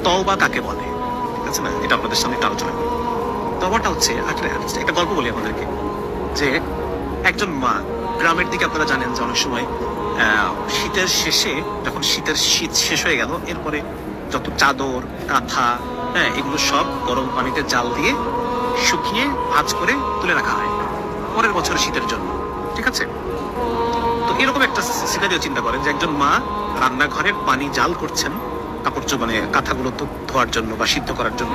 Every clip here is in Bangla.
তওবা কাকে বলে, ঠিক আছে না, এটা আপনাদের সামনে একটা আলোচনা করি। তওবাটা হচ্ছে একটা গল্প বলি আপনাদেরকে, যে একজন মা, গ্রামের দিকে আপনারা জানেন যে অনেক সময় শীতের শেষে, যখন শীত শেষ হয়ে গেল, এরপরে যত চাদর কাঁথা, এগুলো সব গরম পানিতে জাল দিয়ে শুকিয়ে ভাঁজ করে তুলে রাখা হয় পরের বছর শীতের জন্য, ঠিক আছে। তো এরকম একটা সিনারিও চিন্তা করেন যে একজন মা রান্নাঘরের পানি জাল করছেন কাপড় মানে কাঁথাগুলো তো ধোয়ার জন্য বা সিদ্ধ করার জন্য।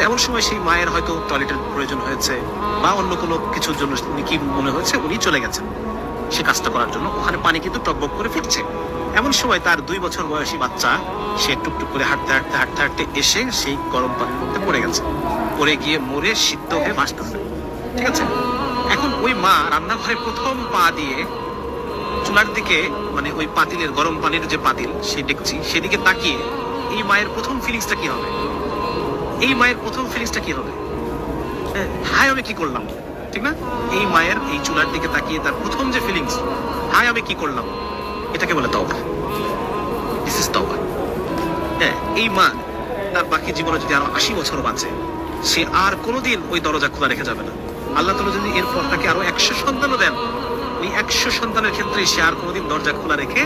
এমন সময় সেই মায়ের হয়তো টয়লেটের প্রয়োজন হয়েছে বা অন্য কোনো কিছুর জন্য উনি কি মনে হয়েছে উনি চলে গেছেন সে কাজটা করার জন্য। ওখানে পানি কিন্তু টকবক করে ফুটছে। এমন সময় তার 2 বছর বয়সী বাচ্চা, সে টুকটুক করে হাঁটতে এসে সেই গরম পানির মধ্যে পড়ে গেছে, পড়ে গিয়ে মরে সিদ্ধ হয়ে ভাসতেছে, ঠিক আছে। এখন ওই মা রান্নাঘরে প্রথম পা দিয়ে চুলার দিকে, মানে ওই পাতিলের গরম পানির যে পাতিল, সেই ডেকচি, সেদিকে তাকিয়ে এই মায়ের প্রথম ফিলিংসটা কি হবে? এই মায়ের প্রথম ফিলিংসটা কি হবে? হায় আমি কি করলাম, ঠিক না? এই মায়ের এই চুলার দিকে তাকিয়ে তার প্রথম যে ফিলিংস, হায় আমি কি করলাম, এটাকে বলে তওবা। দিস ইজ তওবা। এই মা তার বাকি জীবনে যদি আরো 80 বছর বাঁচে, সে আর কোনোদিন ওই দরজা খোলা রেখে যাবে না। আল্লাহ তাআলা যদি এরপর তাকে আরো 100 সন্তানও দেন, ওই 100 সন্তানের ক্ষেত্রে সে আর কোনোদিন দরজা খোলা রেখে,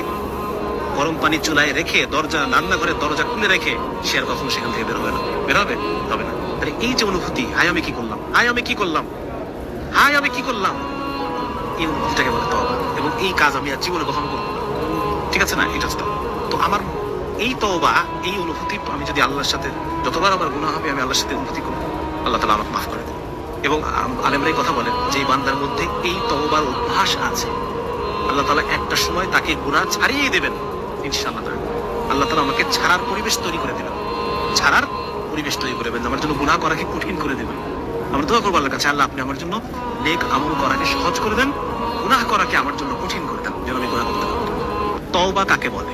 গরম পানি চুলায় রেখে, রান্নাঘরের দরজা খুলে রেখে সে আর কখনো সেখান থেকে বের হবে না। হবে না। তাহলে এই যে অনুভূতি, হায় আমি কি করলাম, হায় আমি কি করলাম, হায় আমি কি করলাম, এই অনুভূতিটাকে বলে তওবা। এবং এই কাজ আমি আর জীবনে কখনো করবো না, ঠিক আছে না? এটা তো আমার এই তওবা, এই অনুভূতি আমি যদি আল্লাহর সাথে, যতবার আমার গুনাহ হবে আমি আল্লাহর সাথে অনুভূতি করবো, আল্লাহ তাআলা আমাকে মাফ করে দেন। এবং আলেমরাই কথা বলেন যে এই বান্দার মধ্যে এই তওবার অভ্যাস আছে, আল্লাহ তাআলা একটা সময় তাকে গুনাহ ছাড়িয়ে দেবেন ইনশাআল্লাহ। আল্লাহ তাআলা আমাকে ছাড়ার পরিবেশ তৈরি করে দেবেন, আমার জন্য গুনাহ করাকে কঠিন করে দেবেন। আমরা দোয়া করবো আল্লাহর কাছে, আল্লাহ আপনি আমার জন্য নেক আমল করাকে সহজ করে দেন, গুনাহ করাকে আমার জন্য কঠিন করে দেন, যেন আমি গুনাহ করতে পারি। তওবা কাকে বলে?